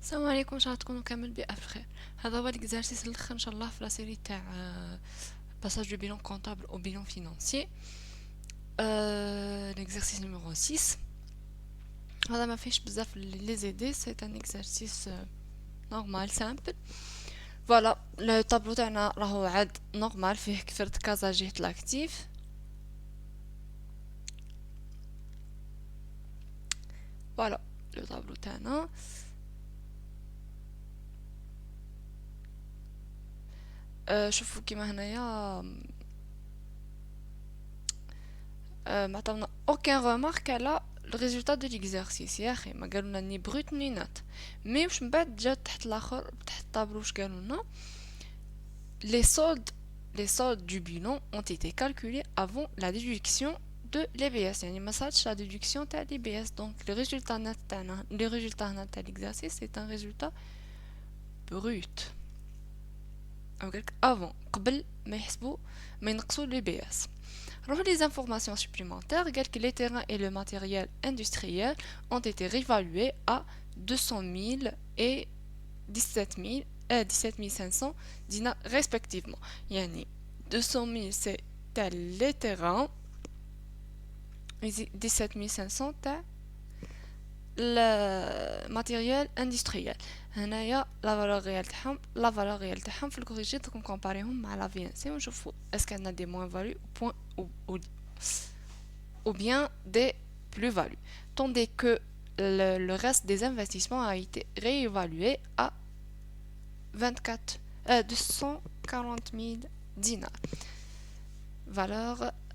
السلام عليكم، ان شاء الله تكونوا كامل بألف خير. هذا هو الاكزرسيس الاخر ان شاء الله في لا سيري تاع باساج دو بيلون كونتابل او بيلون فينانسيي. L'exercice numéro 6. هذا ما فيش بزاف لي زيدي، سي ان اكزرسيس نورمال سامبل. فوالا لو طابلو تاعنا راهو عاد نورمال، فيه كثرت كازا جهة لاكتيف. فوالا لو طابلو تاعنا شوفوا كيما هنايا معطاونا aucun remarque على الريزولتا دو ليكزارسيس. يا اخي ما قالولنا ني بروت ني نات، مي واش من بعد جات تحت الاخر تحت الطابلو واش قالولنا؟ les soldes les soldes du bilan ont été calculés avant la déduction de l'EBS. يعني ما صارتش la déduction تاع l'EBS. donc le résultat net تاعنا le résultat net تاع l'exercice c'est un résultat brut. او قالك avant قبل ما يحسبوا ما ينقصوا l'EBS. Les informations supplémentaires, que les terrains et le matériel industriel ont été réévalués à 200 000 et 17 500 dinars respectivement. Yani 200 000 c'est les terrains et 17 500 c'est le matériel industriel. هنايا la valeur réelle تاعهم في الكوريجي نكومباريهم مع la VNC ونشوفوا est-ce qu'il y a des moins-values ou bien des plus-values. Tandis que le reste des investissements a été réévalué à 240 000 dinars.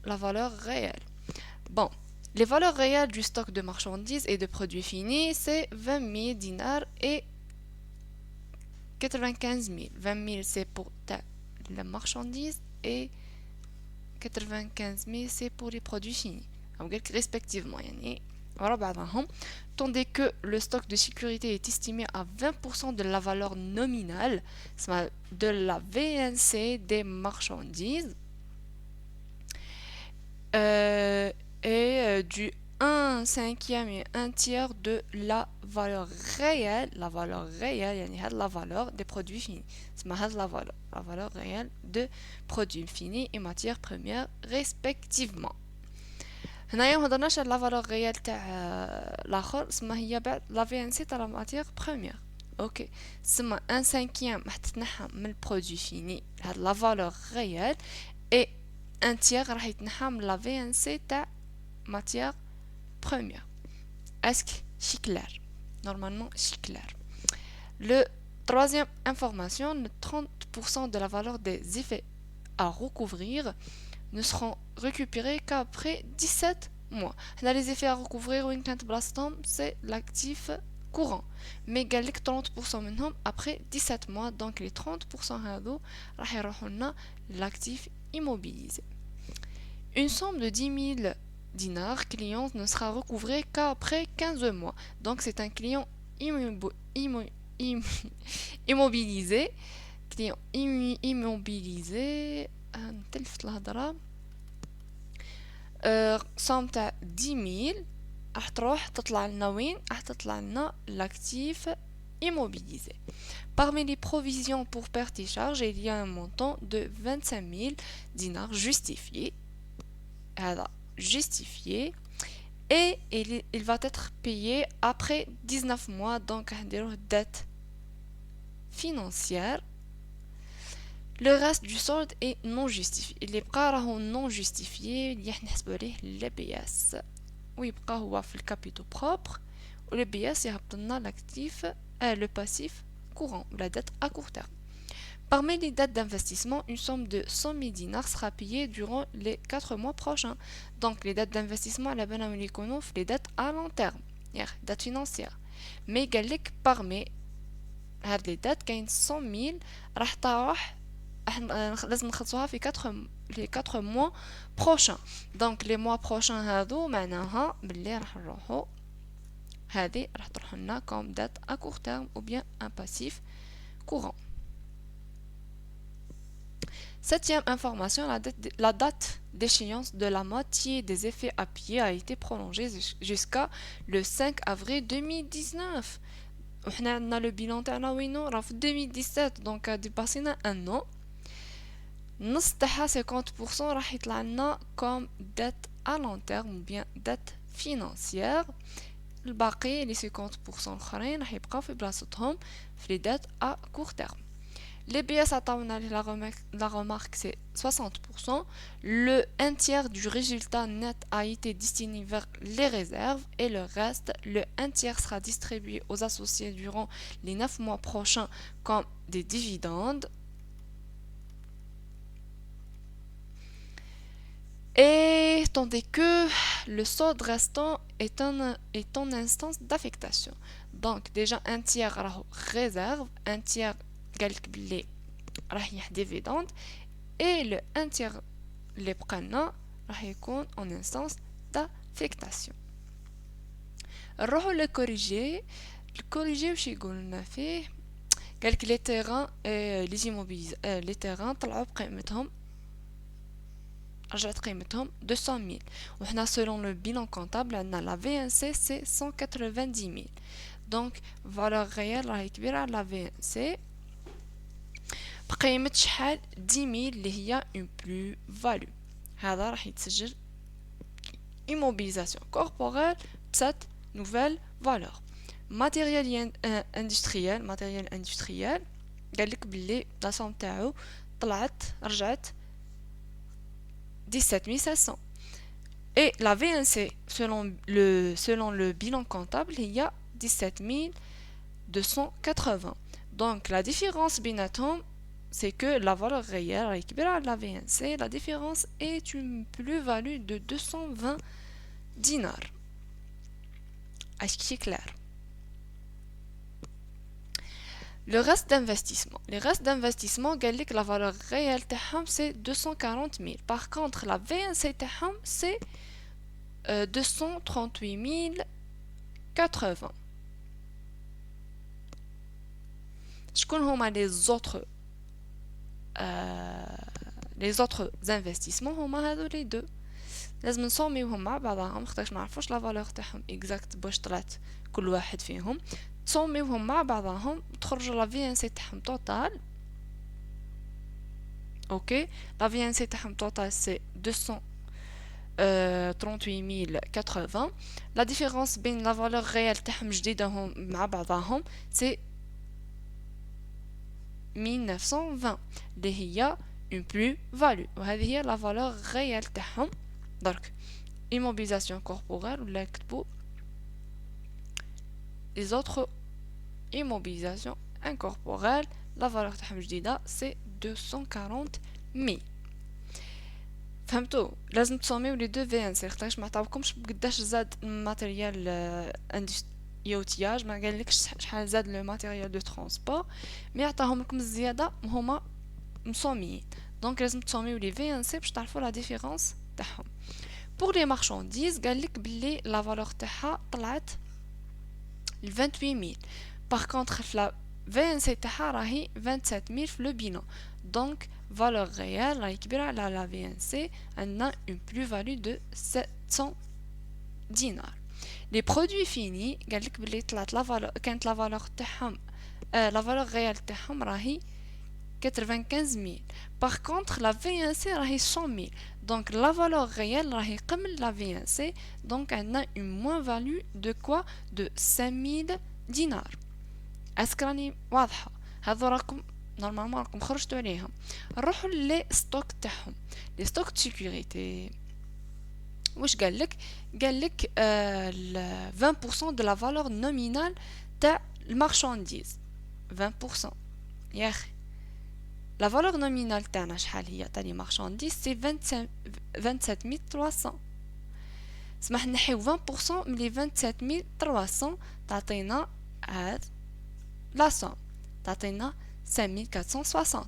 La valeur réelle. Bon, les valeurs réelles du stock de marchandises et de produits finis, c'est 20 000 dinars et 95 000. 20 000 c'est pour la marchandise et 95 000 c'est pour les produits finis. Respectivement. Tandis que le stock de sécurité est estimé à 20% de la valeur nominale de la VNC des marchandises et du 1/5 et 1/3 de la valeur réelle, la valeur des produits finis. La valeur réelle de produits finis et matières premières respectivement. هنايا ما هضرناش على لا فالور ريال تاع الاخر، سما هي بعد لا في ان سي تاع لا ماتيغ بروميير. اوكي، سما ان سانكيام راح تتنحى من البرودوي فيني هاد لا فالور ريال، اي ان تيغ راح يتنحى من لا في ان سي تاع ماتيغ بروميير. اسك شي كلار؟ نورمالمون شي كلار. Le troisième information, le 30% de la valeur des effets à recouvrir ne seront récupérés qu'après 17 mois. Là, les effets à recouvrir, c'est l'actif courant. Mais il y a 30% منهم après 17 mois. Donc les 30% هذو راح يروحوا لنا l'actif immobilisé. Une somme de 10 000 dinars client ne sera recouvrée qu'après 15 mois. Donc c'est un client immobilisé. Client immobilisé. تلفت الهضرة. somme تاع 10 000 راح تروح تطلع لنا وين؟ راح تطلع لنا l'actif immobilisé. Parmi les provisions pour perte et charge, il y a un montant de 25 000 dinars justifié. هذا justifié. Et il va être payé après 19 mois. Donc نديروه dette financière. Le reste du solde est non justifié. اللي بقى راهو non justifié اللي نحسبوا عليه l'EBS ويبقى هو في الكابيتو بروبر، و l'EBS يهبط لنا l'actif le passif courant ou la dette à court terme. Parmi les dates d'investissement, une somme de 100 000 dinars sera payée durant les 4 mois prochains. Donc les dates d'investissement على بالنا وين يكونوا في les dates à long terme، يعني dates financières. Mais قال لك parmi هاد les dates كاين 100 000 راح تروح لازم نخلصوها في 4 mois prochains. donc les mois prochains هادو معناها باللي راح نروحو هذه راح تروح لنا comme date à court terme ou bien un passif courant. Septième information, la date d'échéance de la moitié des effets à payer a été prolongée jusqu'à le 5 avril 2019. وحنا عندنا لو بيلون تاعنا وينو راه في 2017 دونك ديباسينا ان an. النص تاعها 50% راح يطلع لنا كوم ديت ا لون تيرم بيان ديت فينانسيير. الباقي لي 50% الاخرين راح يبقاو في بلاصتهم في لي ديت ا كور تيرم. Les BS عطاونا la remarque c'est 60%. Le 1/3 du résultat net a été destiné vers les réserves et le reste, le 1/3 sera distribué aux associés durant les 9 mois prochains comme des dividendes. Et tandis que le solde restant est en instance d'affectation. Donc déjà 1/3 réserve, 1/3 قالك بلي راح يح ديفيدوند et le 1/3 اللي بقالنا راح يكون en instance d'affectation. نروحو للكوريجي. الكوريجي واش يقول لنا فيه؟ قالك لي تيران لي زيموبيليز لي تيران طلعوا بقيمتهم، رجعت قيمتهم 200,000 وحنا selon le bilan comptable عندنا la VNC c'est 190,000 donc valeur réelle راهي كبيرة على la VNC بقيمة شحال 10,000 اللي هي une plus value. هذا راح يتسجل immobilisation corporelle de cette nouvelle valeur. matériel industriel قالك بلي la somme تاعو طلعت رجعت 17,500 et la VNC selon le bilan comptable il y a 17,280. donc la différence بيناتهم c'est que la valeur réelle récupérée la VNC, la différence est une plus-value de 220 dinars. Est-ce que c'est clair? Le reste d'investissement. Le reste d'investissement, la valeur réelle c'est 240,000. Par contre, la VNC c'est 238,080. Je connais les autres investissements هما هادو لي دو لازم نسوميوهم مع بعضهم خاطرش ما نعرفوش لا فالور تاعهم اكزاكت باش طلعت كل واحد فيهم تسوميوهم مع بعضهم تخرجوا لا في ان سي تاعهم توتال. اوكي لا في ان سي تاعهم توتال سي 238,080. لا ديفيرونس بين لا فالور ريال تاعهم جديدهم مع بعضهم سي 1920 اللي هي une plus-value وهذه هي la valeur réelle تاعهم. درك immobilisation corporelle ولا كتبوا les autres immobilisations incorporelles la valeur تاعهم جديدة c'est 240,000. فهمتوا؟ لازم تصوميو لي دو في ان سي خاطرش ما عطاوكمش بقداش زاد الماتيريال يوتياج، ما قالكش شحال زاد لو ماتيريال دو ترونسبور، مي عطاهم لكم الزياده هما مصوميين. دونك لازم تصوميو لي في ان سي باش تعرفوا لا ديفيرونس تاعهم. بور لي مارشانديز قالك بلي لا فالور تاعها طلعت ل 28000. باغ كونطخ في لا في ان سي تاعها راهي 27000 في لو بينون. دونك valeur réelle راهي كبيرة على لا في ان سي، عندنا une plus-value de 700 دينار. لي برودوي فيني قالك بلي طلعت لا فالور، كانت لا فالور تاعهم لا فالور ريال تاعهم راهي 95000. باغ كونطخ لا في ان سي راهي 100000. دونك لا فالور ريال راهي قبل لا في ان سي، دونك عندنا une moins-value de quoi de 5000 دينار. اسك راني واضحة؟ هذو راكم نورمالمون راكم خرجتوا عليهم. نروحوا لي ستوك تاعهم، لي ستوك دو سيكوريتي. واش قالك؟ قالك 20% de la valeur nominale تاع المارشانديز. 20% يا اخي لا فالور نومينال تاعنا شحال هي تاع لي مارشانديز؟ سي 27300. سمح نحيو 20% من لي 27300 تعطينا هاد لا سوم، تعطينا 5460.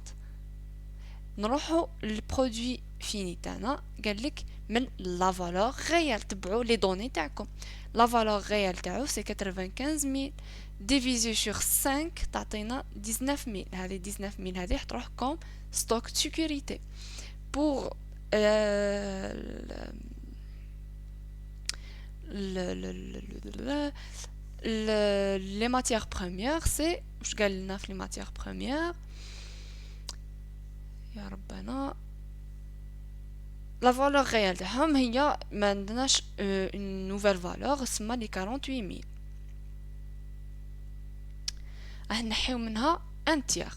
نروحو للبرودوي فيني تاعنا، قالك من لا فالور ريال. تبعوا لي دوني تاعكم. لا فالور ريال تاعو سي 95000 ديفيزي سور 5 تعطينا 19000. هذه 19000 هذه تروح كوم ستوك سيكوريتي. بور les matières premières, c'est واش قال لنا في les matières premières يا ربنا la valeur réelle تاعهم هي ما عندناش une nouvelle valeur اسمها لي 48000 راح نحيو منها un tiers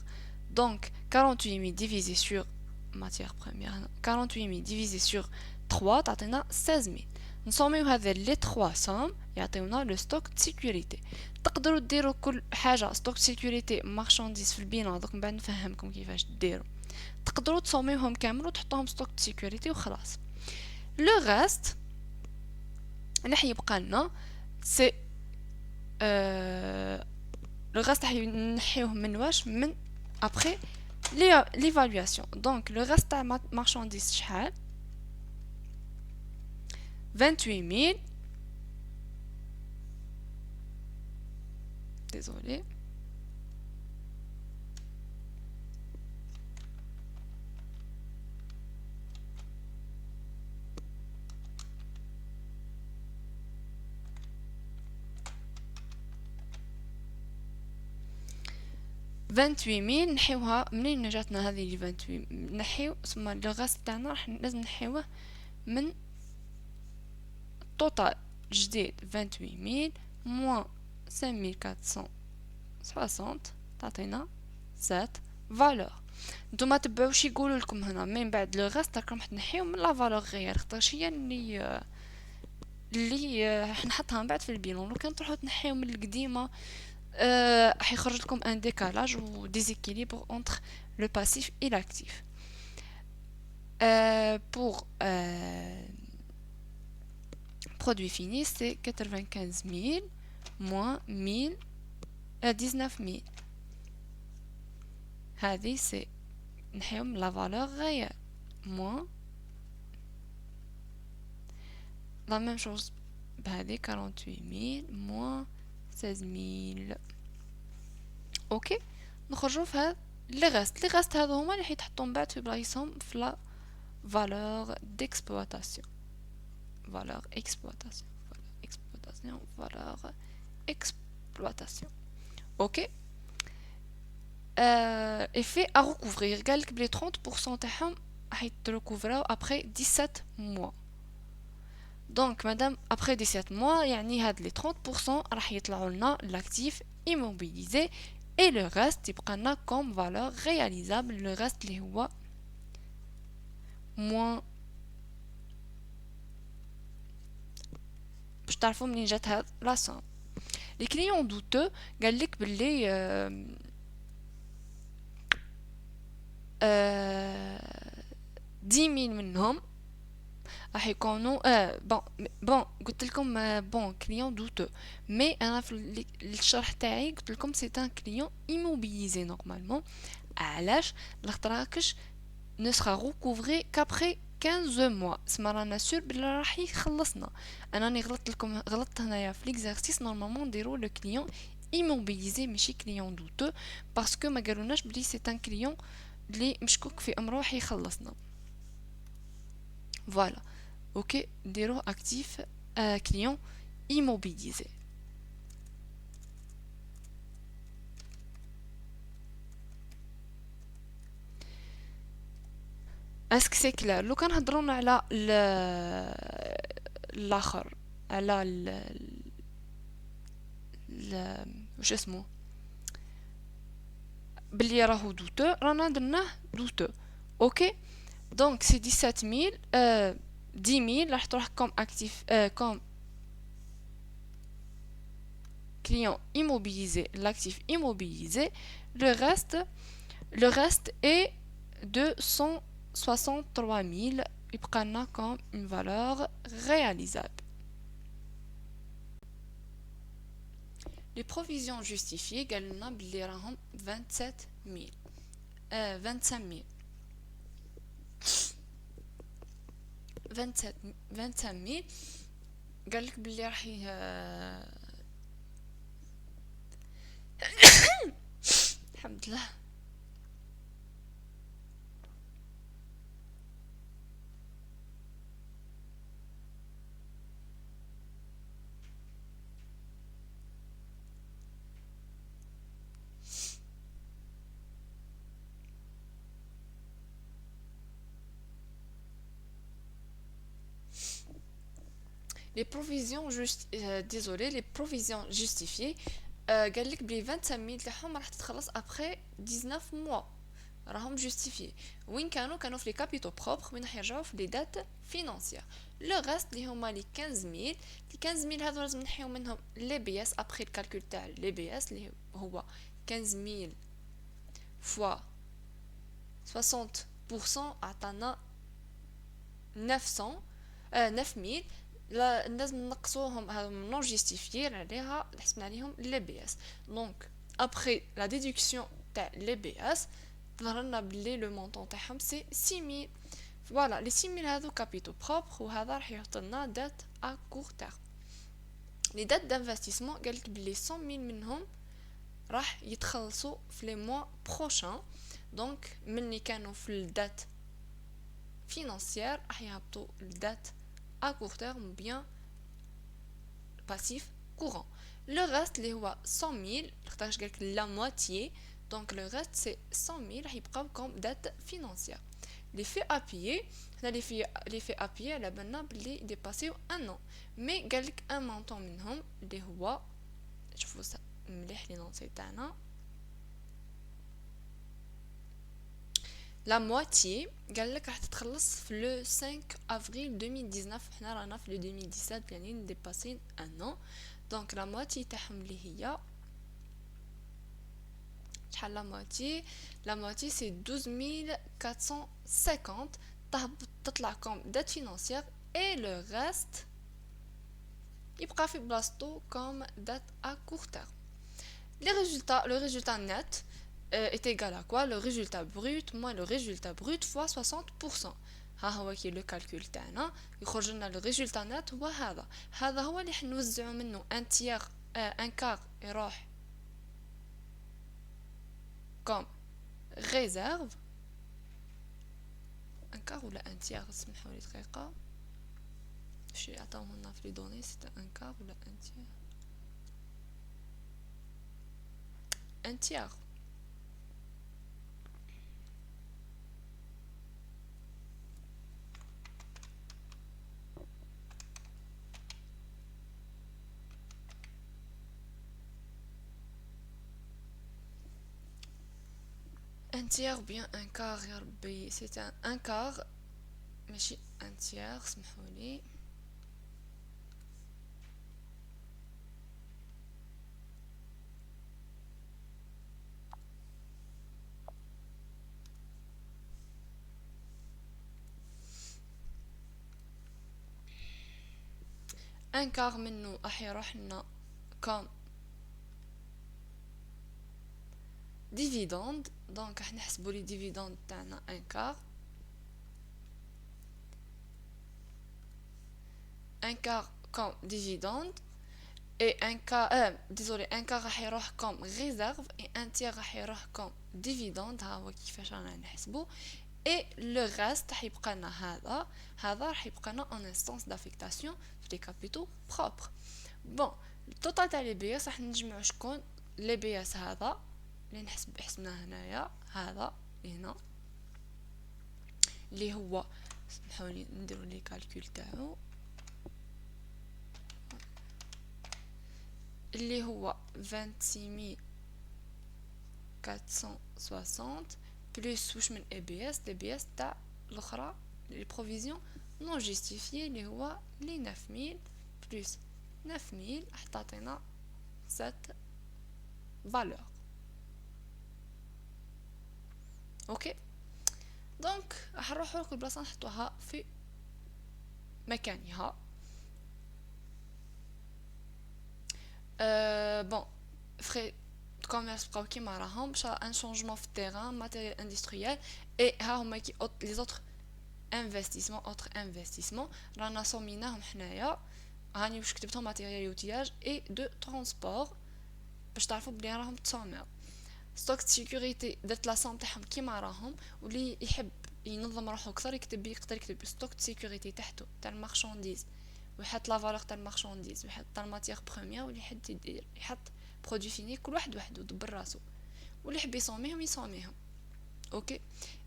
donc 48000 divisé sur matière première 48000 divisé sur 3 تعطينا 16000 نصوميو هذا لي 3 صوم يعطيونا لو ستوك دو سيكوريتي تقدروا ديروا كل حاجه ستوك سيكوريتي مارشانديز في البينه دوك من بعد نفهمكم كيفاش ديروا تقدروا تصوميوهم كامل وتحطوهم ستوك دو سيكوريتي وخلاص لو ريست راح يبقى لنا سي لو ريست راح نحيوه من واش من ابري l'évaluation donc le reste تاع marchandise شحال 28000 désolé vingt-huit mille نحيوها منين جاتنا هذه لي 28 نحيو ثم لو غاست تاعنا راح لازم نحيوه من توتال جديد 28000 موان 5460 تعطينا 7 فالور نتوما تبعوش يقولوا لكم هنا من بعد لو غاست راكم تنحيو من لا فالور غير خاطرش هي اللي نحطها من بعد في البيلون لو كان تروحوا تنحيو من القديمه راح يخرج لكم ان décalage ou déséquilibre entre le passif et l'actif. Pour produit fini, c'est 95 000 moins 19 000. هذه c'est نحيوم la valeur réelle moins la même chose بهذه 48 000 moins 16 000. اوكي نخرجوا في هذا لي غاست هذو هما اللي حيتحطوا من بعد في بلايصهم في لا valeur d'exploitation valeur exploitation اوكي effet à recouvrir قالك بلي 30% تاعهم راح يتركوفراو après 17 mois donc madame après 17 mois يعني هاد لي 30% راح يطلعوا لنا l'actif immobilisé et le reste يبقى لنا comme valeur réalisable le reste اللي هو moins باش تعرفوا منين جات هاد لا somme les clients douteux قال لك باللي 10,000 منهم راح يكونوا بون قلت لكم بون كليون دوتو مي انا في الشرح تاعي قلت لكم سي ان كليون ايموبيليزي نورمالمون علاش لاختراكش ne sera recouvré qu'après 15 mois سما رانا سور بلي راح يخلصنا انا غلطت هنايا في ليكزارسيس نورمالمون نديرو لو كليون ايموبيليزي ماشي كليون دوتو باسكو ما قالوناش بلي سي ان كليون اللي مشكوك في امره راح يخلصنا فوالا ok نديروه actif client immobilisé اسك سي كلار لو كان هضرونا على الاخر على واش اسمه بلي راهو دوتو رانا درناه دوتو اوكي دونك سي 17000 10,000 راح تروح comme actif comme client immobilisé l'actif immobilisé le reste est de 163 000 يبقى لنا comme une valeur réalisable. Les provisions justifiées قال لنا بلي راهم 25 000 25 000 قالك بلي راح الحمد لله les provisions désolé les provisions justifiées قال لك بلي 25000 تاعهم راح تتخلص après 19 mois راهم justifiés وين كانوا في les capitaux propres وين راح يرجعوا في les dates financières le reste اللي هما les 15000 هذو لازم نحيو منهم les BS après le calcul تاع les BS اللي هو 15000 fois 60% عطانا 900 9000 لازم نقصوهم هذوم نون جيستيفيير عليها حسبنا عليهم لي بي اس دونك ابري لا ديدكسيون تاع لي بي اس ظهر لنا بلي لو مونطون تاعهم سي 6000 فوالا لي 6000 هذو كابيتو بروبر وهذا راح يحط لنا دات ا كور تيرم لي دات دانفستيسمون قالك بلي 100000 منهم راح يتخلصوا في لي موا بروشان دونك مني كانوا في الدات فينانسيير راح يهبطوا الدات à court terme ou bien passif courant. Le reste, les 100 000, la moitié, donc le reste c'est 100 000 qui prend comme dette financière. Les faits appuyés, les faits appuyés, la banane les dépasser un an. Mais quelques un montant minimum, les je vous ça, les noms c'est un an. La moitié قال لك راح تتخلص في le 5 avril 2019 حنا رانا في le 2017 يعني نديباسين un an donc la moitié تاعهم اللي هي شحال la moitié c'est 12450 تطلع comme dette financière et le reste يبقى في بلاصتو comme dette à court terme. Le résultat net est égal à quoi? Le résultat brut moins le résultat brut fois 60%. ها هو كي لو كالكول تاعنا يخرج لنا لو ريزولتا نت هو هذا هو اللي حنوزعوا منه ان تيير ان كار يروح كوم ريزيرف ان كار ولا ان تيير اسمحوا لي دقيقه شي عطاوهم لنا في لي دوني سيت ان كار ولا ان تيير ان تيير un tiers ou bien un quart يا ربي c'est un quart ماشي un tiers سمحولي un quart منه راح يروح لنا comme dividende donc راح نحسبوا لي dividende تاعنا un quart comme dividende et un quart désolé un quart راح يروح comme réserve et un tiers راح يروح comme dividende ها هو كيفاش رانا نحسبوا et le reste راح يبقى لنا هذا راح يبقى لنا en instance d'affectation في les capitaux propres. bon التوتال تاع لي بي اس راح نجمعوا شكون لي بي اس هذا اللي حسبناه هنايا هذا هنا اللي هو سمحولي نديرو لي كالكول تاعو اللي هو 26460 بلس واش من اي بي اس لي بي اس تاع الاخرى لي بروفيزيون نون جيستيفيي اللي هو لي 9000 بلس 9000 راح تعطينا cette valeur. اوكي دونك راح نروحو لكل بلاصه نحطوها في مكانها. bon frais de commerce بقاو كيما راهم باش ان شونجمون في التيران ماتيريال اندستريال اي ها هما كي لي زوتر انفستيسمون اوتر انفستيسمون رانا صوميناهم حنايا هاني واش كتبتهم ماتيريال يوتياج اي دو ترونسبور باش تعرفوا بلي راهم تصوميو. ستوك سيكوريتي درت لاسوم تاعهم كيما راهم واللي يحب ينظم روحو اكثر يقدر يكتب ستوك سيكوريتي تحته تاع المارشانديز ويحط لا فالور تاع المارشانديز ويحط تاع الماتيير بروميير واللي يحب يدير يحط برودوي فيني كل واحد وحده دبر راسو واللي يحب يصوميهم اوكي.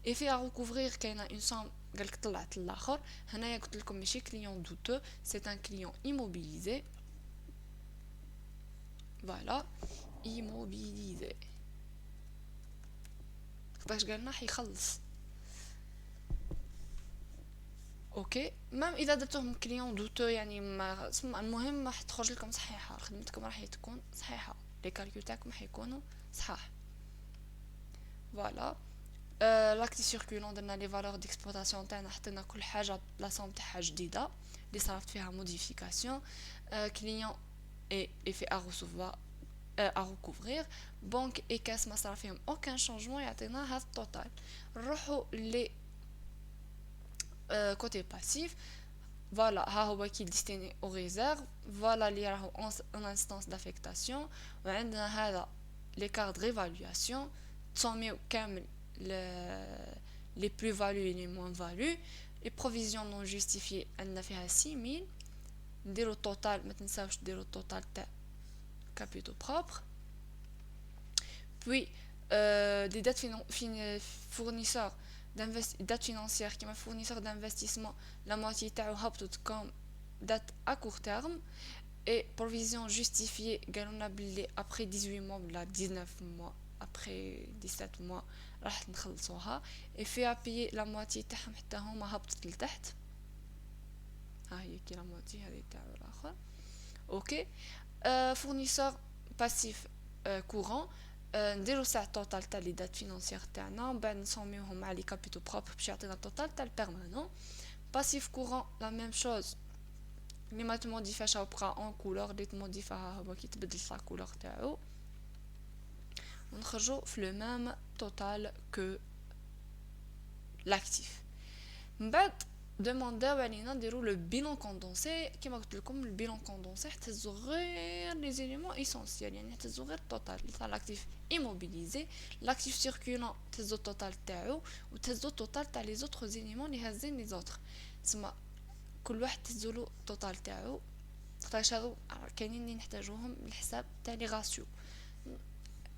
et fait à recouvrir كاينه une somme قالك طلعت الاخر. هنايا قلت لكم ماشي client douteux, c'est un client immobilisé. Voilà, immobilisé. باش قالنا حيخلص. اوكي، مام اذا درتوهم كليون دوتو يعني ما المهم ما حتخرج لكم صحيحه، خدمتكم راح تكون صحيحه، لي كالكول تاعكم حيكونوا صحاح. فوالا. لاكتيف سيركولون درنا لي فالور ديكسبلوطاسيون تاعنا، حطينا كل حاجه بلاصه تاعها جديده اللي صارت فيها موديفيكاسيون. كليون اي في ا ريسوفوار ا ريكوفرير. بنك اي كاس ما صار فيهم اوكان شونجمون، يعطينا هذا التوتال. نروحوا لي côté passif. Voilà, ها هو qui est destiné aux réserves. Voilà اللي راهو en instance d'affectation. وعندنا هذا l'écart de réévaluation. تسميو كامل les plus-values et les moins-values. Les provisions non justifiées عندنا فيها 6000. نديرو التوتال، ما تنساوش ديرو التوتال تاع capitaux propres. Puis des dettes fournisseurs date financière qui m'a fournisseur d'investissement, la moitié تاعو هبطت comme date à court terme. Et provision justifiée قالولنا بلي après 18 mois ولا 19 mois après 17 mois راح نخلصوها. et fait à payer la moitié تاعهم حتى هما هبطت لتحت. ها هي كي la moitié هذه تاعو الاخر. اوكي. fournisseur passif courant. نديرو ساعة التوتال تاع لي دات فينانسيير تاعنا، ومن بعد نسوميوهم مع لي كابيتو بروبر باش يعطينا التوتال تاع البيرمانون. باسيف كورون لا ميم شوز، لي ما تموديفاش بقى اون كولور، لي تموديفاها هو كي تبدل لا كولور تاعو. ونخرجو في لو ميم توتال كو لاكتيف. من بعد demandاو علينا نديرو لو بيلون كوندونسي. كيما قلت لكم البيلون كوندونسي احتزو غير لي زيليمون اسونسيال، يعني احتزو غير التوتال تاع لاكتيف ايموبيليزي، لاكتيف سيركولون تهزو التوتال تاعو، وتهزو التوتال تاع لي زوتر زيليمون اللي هازين لي زوتر. تسمى كل واحد تهزولو التوتال تاعو، خاطرش هادو كاينين اللي نحتاجوهم للحساب تاع لي غاسيو.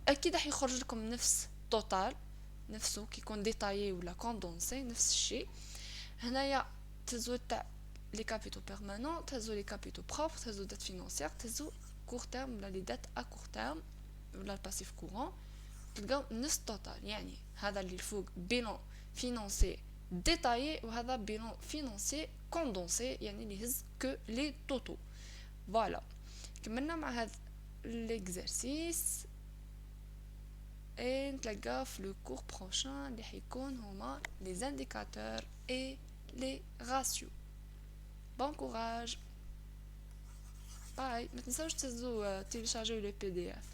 اكيد راح يخرج لكم نفس التوتال نفسه كيكون ديتايي ولا كوندونسي نفس الشيء. هنايا تهزو تاع لي كابيتو بيرمانون، تهزو لي كابيتو بروبر، تهزو دات فينانسيير، تهزو كور تيرم ولا لي دات ا كور تيرم ولا الباسيف كورون، تلقاو نفس التوتال. يعني هذا اللي الفوق بيلون فينانسي ديتايي، وهذا بيلون فينانسي كوندونسي يعني اللي يهز كو لي توتو. فوالا، كملنا مع هذا ليكزارسيس et نتلاقى في le cours prochain اللي حيكون هما les indicateurs et les ratios. Bon courage. Bye. ما تنساوش تهزوا تيليشارجيو لي PDF.